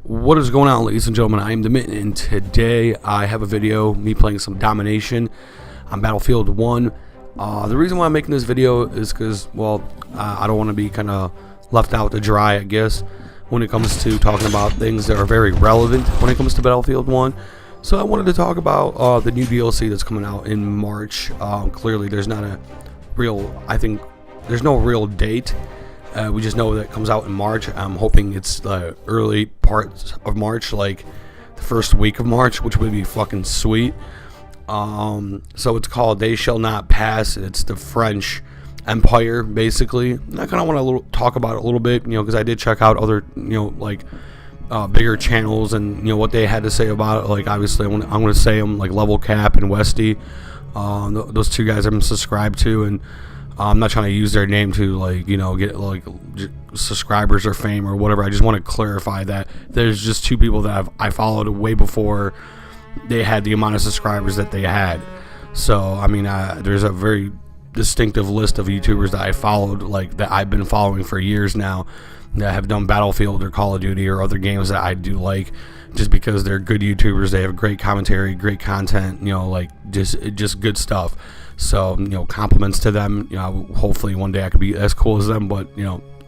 What is going on, ladies and gentlemen? I am the Mitten, and today I have a video me playing some Domination on Battlefield 1. The reason why I'm making this video is because, well, I don't want to be kind of left out to dry, I guess, when it comes to talking about things that are very relevant when it comes to Battlefield 1. So I wanted to talk about the new DLC that's coming out in March. Clearly, there's not a real, there's no real date. We just know that it comes out in March. I'm hoping it's the early parts of March, like the first week of March, which would be fucking sweet. So it's called They Shall Not Pass. It's the French Empire, basically. I kind of want to talk about it a little bit, because I did check out other, bigger channels and, what they had to say about it. Like, obviously, I'm going to say them, like Level Cap and Westy. Those two guys I'm subscribed to, and I'm not trying to use their name to get subscribers or fame or whatever. I just want to clarify that there's just two people that I followed way before they had the amount of subscribers that they had. So I mean, there's a very distinctive list of YouTubers that I followed, like that I've been following for years now, that have done Battlefield or Call of Duty or other games that I do like, just because they're good YouTubers. They have great commentary, great content, just good stuff. So, compliments to them. Hopefully one day I could be as cool as them, but,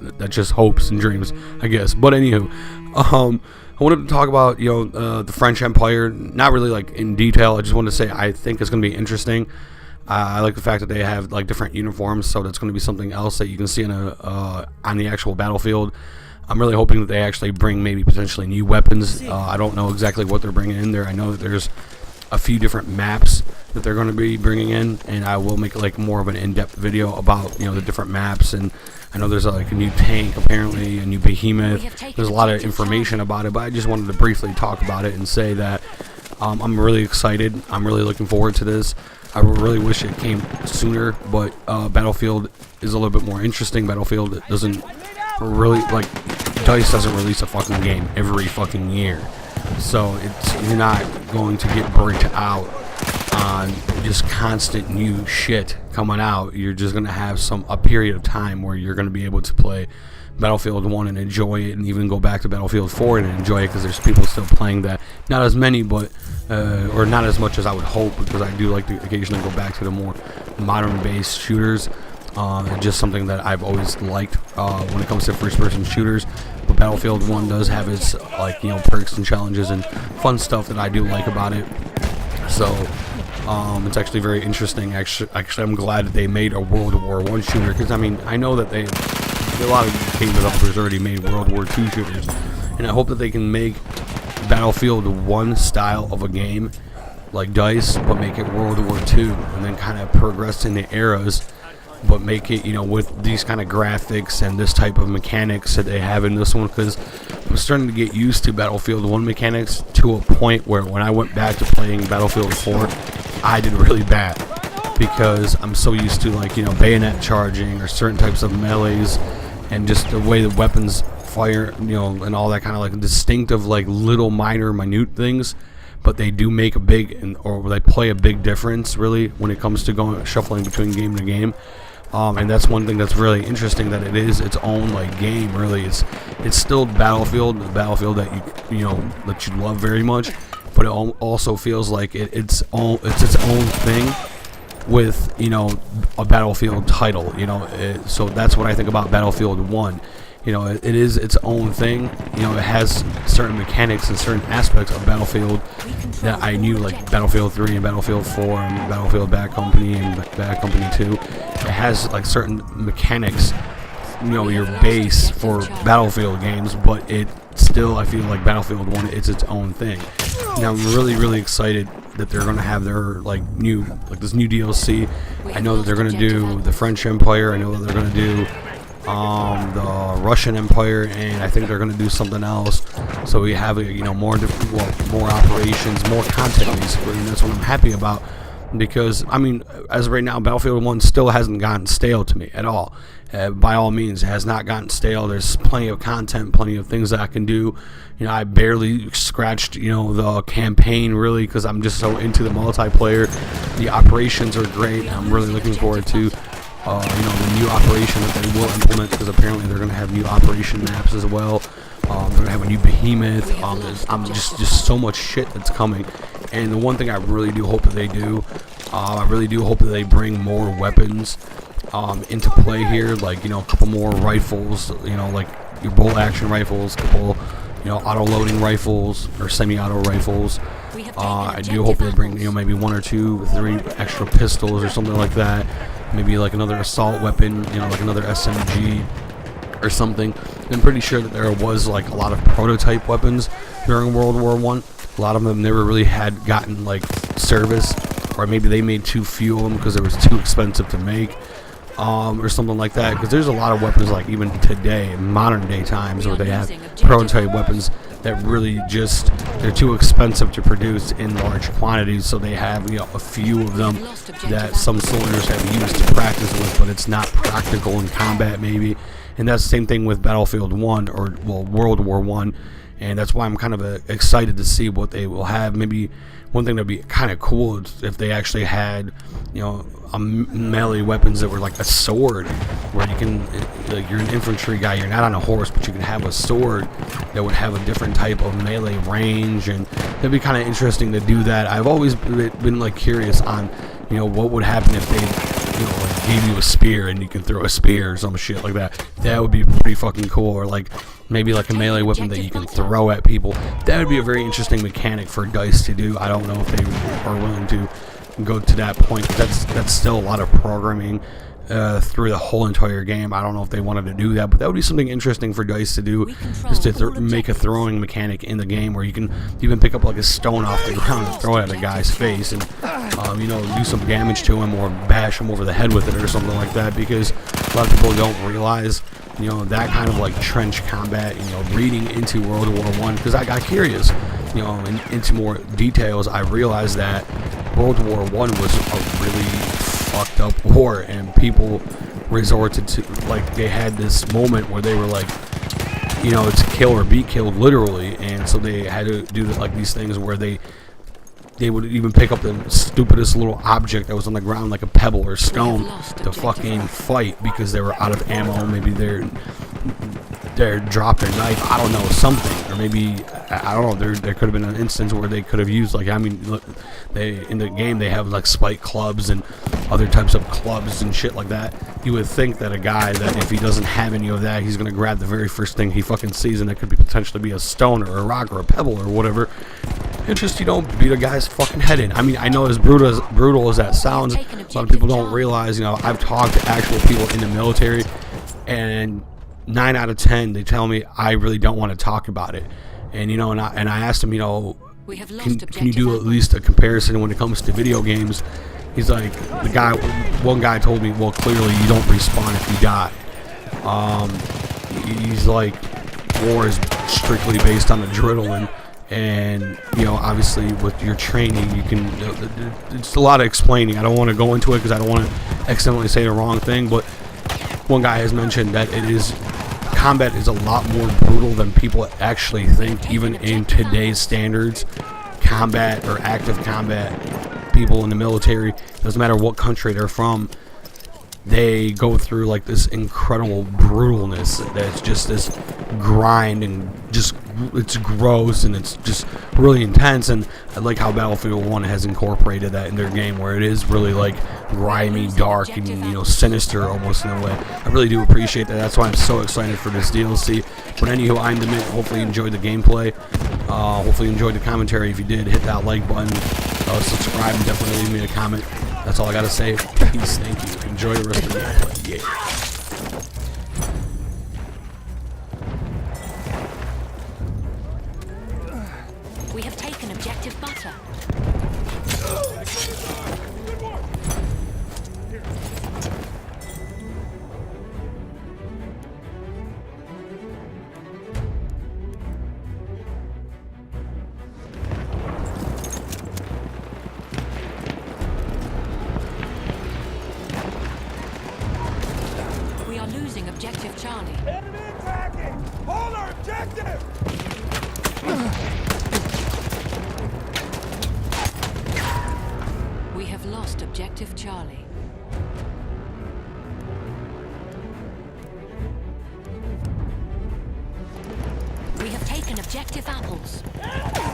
that's just hopes and dreams, I guess. But anywho, I wanted to talk about, the French Empire, not really like in detail. I just wanted to say I think it's going to be interesting. I like the fact that they have like different uniforms, so that's going to be something else that you can see on the actual battlefield. I'm really hoping that they actually bring maybe potentially new weapons. I don't know exactly what they're bringing in there. I know that there's a few different maps that they're going to be bringing in, and I will make like more of an in-depth video about the different maps. And I know there's like a new tank, apparently a new behemoth. There's a lot of information about it, but I just wanted to briefly talk about it and say that I'm really excited. I'm really looking forward to this. I really wish it came sooner, but Battlefield is a little bit more interesting. Battlefield doesn't really, DICE doesn't release a fucking game every fucking year, so you're not going to get burnt out on just constant new shit coming out. You're just going to have a period of time where you're going to be able to play Battlefield 1 and enjoy it, and even go back to Battlefield 4 and enjoy it, because there's people still playing that. Not as many, but or not as much as I would hope, because I do like to occasionally go back to the more modern-based shooters. Just something that I've always liked when it comes to first-person shooters. But Battlefield 1 does have its perks and challenges and fun stuff that I do like about it. So it's actually very interesting. Actually, I'm glad that they made a World War I shooter, because I mean, I know that a lot of game developers already made World War II shooters, and I hope that they can make Battlefield 1 style of a game like DICE, but make it World War II, and then kind of progress in the eras, but make it with these kind of graphics and this type of mechanics that they have in this one. Because I'm starting to get used to Battlefield 1 mechanics to a point where when I went back to playing Battlefield 4, I did really bad, because I'm so used to bayonet charging or certain types of melees, and just the way the weapons fire, and all that kind of distinctive little minute things. But they do make a big, or they play a big difference really when it comes to shuffling between game to game. And that's one thing that's really interesting, that it is its own game. Really, it's still Battlefield, the Battlefield that that you love very much, but it also feels like it's its own thing with a Battlefield title. So that's what I think about Battlefield 1. It is its own thing. It has certain mechanics and certain aspects of Battlefield that I knew, like Battlefield 3 and Battlefield 4 and Battlefield Bad Company and Bad Company 2. It has certain mechanics, your base for Battlefield games, but it still, I feel like Battlefield 1, it's its own thing. Now I'm really, really excited that they're going to have their this new DLC. I know that they're going to do the French Empire. I know that they're going to do the Russian Empire, and I think they're going to do something else. So we have more operations, more content basically, and that's what I'm happy about, because I mean, as of right now, Battlefield 1 still hasn't gotten stale to me at all. By all means, it has not gotten stale. There's plenty of content, plenty of things that I can do. I barely scratched the campaign really, because I'm just so into the multiplayer. The operations are great. I'm really looking forward to the new operation that they will implement, because apparently they're going to have new operation maps as well. They're going to have a new behemoth. Just so much shit that's coming. And the one thing I really do hope that they do, I really do hope that they bring more weapons into play here, like, a couple more rifles, like your bolt action rifles, couple, auto-loading rifles or semi-auto rifles. I do hope they bring, maybe 1 or 2, 3 extra pistols or something like that. Maybe like another assault weapon, like another SMG or something. I'm pretty sure that there was like a lot of prototype weapons during World War I. A lot of them never really had gotten like service, or maybe they made too few of them because it was too expensive to make. Or something like that, because there's a lot of weapons, like even today in modern day times, where they have prototype weapons that really just, they're too expensive to produce in large quantities, so they have a few of them that some soldiers have used to practice with, but it's not practical in combat maybe. And that's the same thing with Battlefield 1, or well, World War 1. And that's why I'm kind of excited to see what they will have. Maybe one thing that'd be kind of cool is if they actually had, melee weapons that were like a sword, where you can, like, you're an infantry guy, you're not on a horse, but you can have a sword that would have a different type of melee range, and that'd be kind of interesting to do that. I've always been like curious on, what would happen if they, like gave you a spear and you can throw a spear or some shit like that. That would be pretty fucking cool. Or like maybe like a melee weapon that you can throw at people. That would be a very interesting mechanic for DICE to do. I don't know if they are willing to go to that point. That's still a lot of programming through the whole entire game. I don't know if they wanted to do that, but that would be something interesting for DICE to do, is to make a throwing mechanic in the game where you can even pick up like a stone off the ground and throw it at a guy's face, and do some damage to him, or bash him over the head with it or something like that, because a lot of people don't realize that kind of like trench combat, reading into World War I, because I got curious, into more details. I realized that World War I was a really fucked up war, and people resorted to, like, they had this moment where they were like, it's kill or be killed, literally, and so they had to do like these things where they would even pick up the stupidest little object that was on the ground, like a pebble or stone, to fucking fight, because they were out of ammo. Maybe they're dropped their knife, I don't know, something, or maybe I don't know. There could have been an instance where they could have used, like, look, they in the game they have like spike clubs and other types of clubs and shit like that. You would think that a guy, that if he doesn't have any of that, he's gonna grab the very first thing he fucking sees, and it could be potentially be a stone or a rock or a pebble or whatever, and just beat a guy's fucking head in. I know as brutal as that sounds, a lot of people don't realize. I've talked to actual people in the military, and 9 out of 10 they tell me I really don't want to talk about it. And and I asked him, can you do at least a comparison when it comes to video games? He's like, one guy told me, well, clearly you don't respawn if you die. He's like, war is strictly based on adrenaline, and obviously with your training you can, it's a lot of explaining. I don't want to go into it because I don't want to accidentally say the wrong thing, but one guy has mentioned that combat is a lot more brutal than people actually think. Even in today's standards, combat or active combat, people in the military, doesn't matter what country they're from, they go through like this incredible brutalness that's just this grind, and just it's gross, and it's just really intense. And I like how Battlefield 1 has incorporated that in their game, where it is really like grimy, dark, and sinister almost in a way. I really do appreciate that. That's why I'm so excited for this DLC. But anywho, I'm the Mint. Hopefully you enjoyed the gameplay. Hopefully you enjoyed the commentary. If you did, hit that like button, subscribe, and definitely leave me a comment. That's all I gotta say. Peace. Thank you. Enjoy the rest of the gameplay. Yeah. We have taken objective butter. We are losing objective Charlie. Enemy attacking! Hold our objective! We have lost objective Charlie. objective apples.